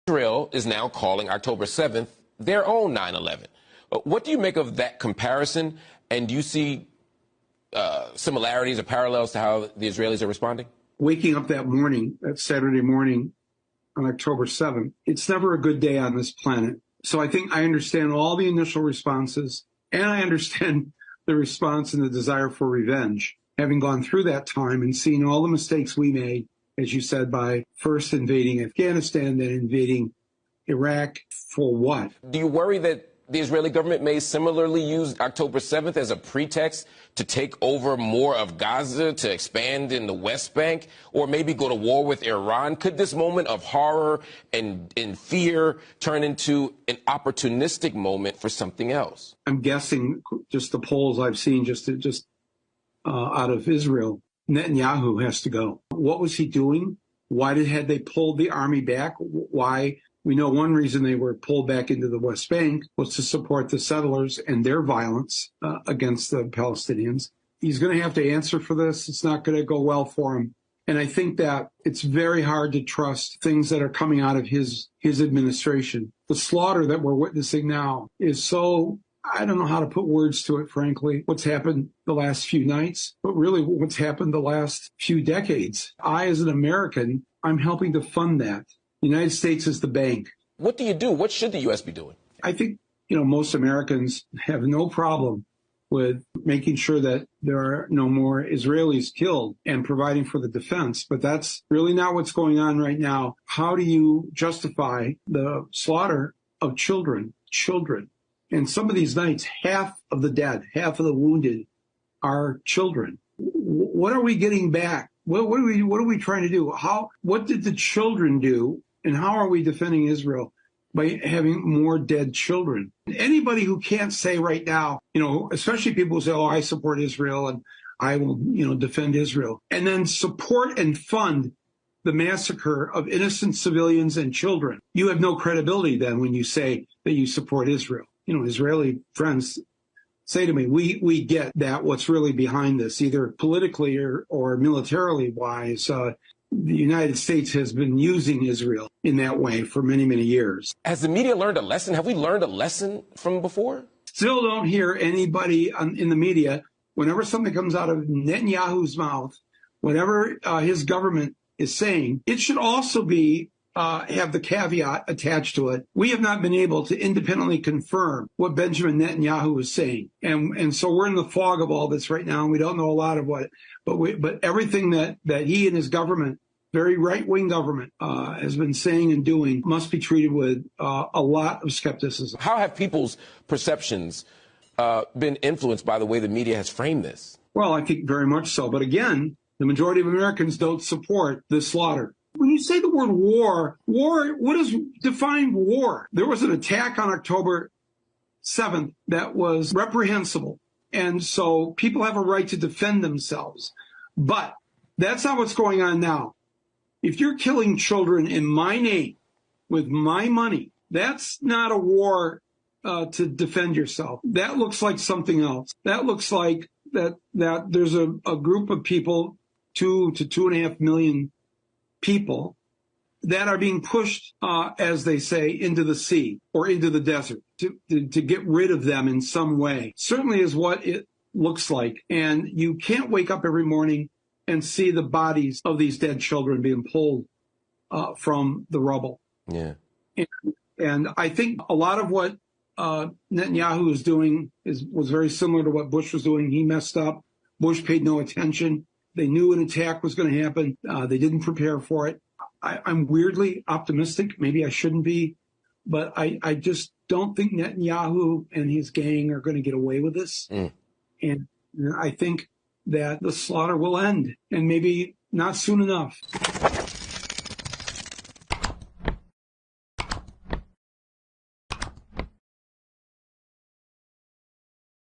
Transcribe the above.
Israel is now calling October 7th their own 9/11. What do you make of that comparison? And do you see similarities or parallels to how the Israelis are responding? Waking up that morning, that Saturday morning on October 7th, it's never a good day on this planet. So I think I understand all the initial responses, and I understand the response and the desire for revenge, having gone through that time and seen all the mistakes we made, as you said, by first invading Afghanistan, then invading Iraq. For what? Do you worry that the Israeli government may similarly use October 7th as a pretext to take over more of Gaza, to expand in the West Bank, or maybe go to war with Iran? Could this moment of horror and fear turn into an opportunistic moment for something else? I'm guessing, just the polls I've seen just out of Israel, Netanyahu has to go. What was he doing? Why had they pulled the army back? Why? We know one reason they were pulled back into the West Bank was to support the settlers and their violence against the Palestinians. He's going to have to answer for this. It's not going to go well for him. And I think that it's very hard to trust things that are coming out of his administration. The slaughter that we're witnessing now is so, I don't know how to put words to it, frankly, what's happened the last few nights, but really what's happened the last few decades. I, as an American, I'm helping to fund that. The United States is the bank. What do you do? What should the U.S. be doing? I think, most Americans have no problem with making sure that there are no more Israelis killed and providing for the defense. But that's really not what's going on right now. How do you justify the slaughter of children? And some of these nights, half of the dead, half of the wounded are children. What are we getting back? What are we trying to do? What did the children do? And how are we defending Israel? By having more dead children. Anybody who can't say right now, especially people who say, I support Israel and I will, defend Israel, and then support and fund the massacre of innocent civilians and children. You have no credibility then when you say that you support Israel. Israeli friends say to me, we get that what's really behind this, either politically or militarily wise. The United States has been using Israel in that way for many, many years. Has the media learned a lesson? Have we learned a lesson from before? Still don't hear anybody in the media, whenever something comes out of Netanyahu's mouth, whatever his government is saying, it should also be have the caveat attached to it. We have not been able to independently confirm what Benjamin Netanyahu is saying. And so we're in the fog of all this right now, and we don't know a lot of what, but everything that he and his government, very right-wing government, has been saying and doing must be treated with a lot of skepticism. How have people's perceptions been influenced by the way the media has framed this? Well, I think very much so. But again, the majority of Americans don't support this slaughter. When you say the word war, what does define war? There was an attack on October 7th that was reprehensible. And so people have a right to defend themselves. But that's not what's going on now. If you're killing children in my name with my money, that's not a war to defend yourself. That looks like something else. That looks like that there's a group of people, 2 to 2.5 million people, that are being pushed, as they say, into the sea or into the desert to get rid of them in some way. Certainly is what it looks like. And you can't wake up every morning and see the bodies of these dead children being pulled from the rubble. Yeah. And I think a lot of what Netanyahu is doing was very similar to what Bush was doing. He messed up. Bush paid no attention. They knew an attack was going to happen. They didn't prepare for it. I'm weirdly optimistic. Maybe I shouldn't be, but I just don't think Netanyahu and his gang are going to get away with this. And I think that the slaughter will end, and maybe not soon enough.